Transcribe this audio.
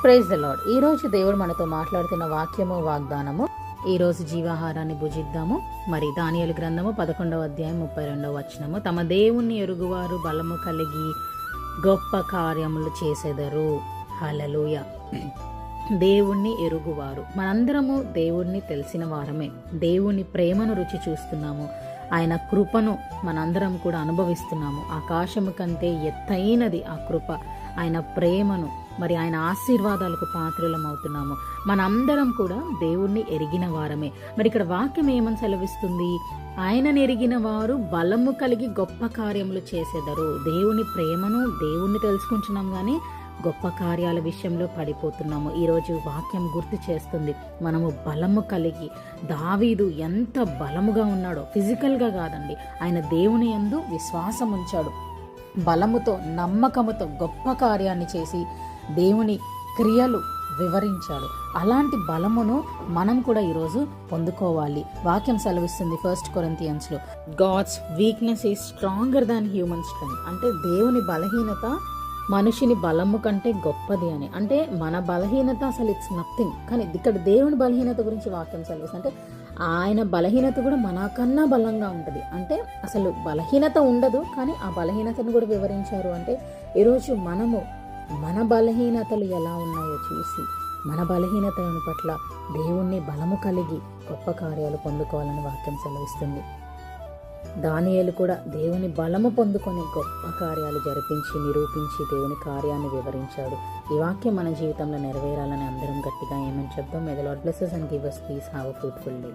Praise the lord. ఈ రోజు దేవుడు మనతో మాట్లాడుతున్న వాక్యము వాగ్దానము. ఈ రోజు జీవాహారాన్ని భుజిద్దాము. మరి దానియేలు గ్రంథము 11వ అధ్యాయం 32వ వచనము. తమ దేవుణ్ణి ఎరుగువారు బలము కలిగి గొప్ప కార్యములు చేసెదరు. హల్లెలూయా. దేవుణ్ణి ఎరుగువారు, మనందరము దేవుణ్ణి తెలిసిన వారమే. దేవుని ప్రేమను రుచి చూస్తున్నాము. ఆయన కృపను మనందరం కూడా అనుభవిస్తున్నాము. ఆకాశము కంటే ఎత్తైనది ఆ కృప. ఆయన ప్రేమను, మరి ఆయన ఆశీర్వాదాలకు పాత్రలం అవుతున్నాము. మనందరం కూడా దేవుణ్ణి ఎరిగిన వారమే. మరి ఇక్కడ వాక్యం ఏమని సెలవిస్తుంది? ఆయనను ఎరిగిన వారు బలము కలిగి గొప్ప కార్యములు చేసేదరు. దేవుని ప్రేమను, దేవుణ్ణి తెలుసుకుంటున్నాం కానీ గొప్ప కార్యాల విషయంలో పడిపోతున్నాము. ఈరోజు వాక్యం గుర్తు చేస్తుంది, మనము బలము కలిగి, దావీదు ఎంత బలముగా ఉన్నాడో, ఫిజికల్గా కాదండి, ఆయన దేవుని యందు విశ్వాసం ఉంచాడు. బలముతో, నమ్మకముతో గొప్ప కార్యాన్ని చేసి దేవుని క్రియలు వివరించాడు. అలాంటి బలమును మనం కూడా ఈరోజు పొందుకోవాలి. వాక్యం సెలవిస్తుంది 1 కొరింథియన్స్లో, God's weakness is stronger than human strength. అంటే దేవుని బలహీనత మనిషిని బలము కంటే గొప్పది అని. అంటే మన బలహీనత అసలు ఇట్స్ నథింగ్. కానీ ఇక్కడ దేవుని బలహీనత గురించి వాక్యం సెలవిస్తుంది. అంటే ఆయన బలహీనత కూడా మనకన్నా బలంగా ఉంటుంది. అంటే అసలు బలహీనత ఉండదు, కానీ ఆ బలహీనతను కూడా వివరించారు. అంటే ఈరోజు మనము మన బలహీనతలు ఎలా ఉన్నాయో చూసి, మన బలహీనతలను పట్ల దేవుణ్ణి బలము కలిగి గొప్ప కార్యాలు పొందుకోవాలని వాక్యం సెలవిస్తుంది. దానియేలు కూడా దేవుని బలము పొందుకొని గొప్ప కార్యాలు జరిపించి, నిరూపించి దేవుని కార్యాన్ని వివరించాడు. ఈ వాక్యం మన జీవితంలో నెరవేరాలని అందరం గట్టిగా ఏమని చెప్తాం? May the lord bless us and give us peace. Have a fruitful day.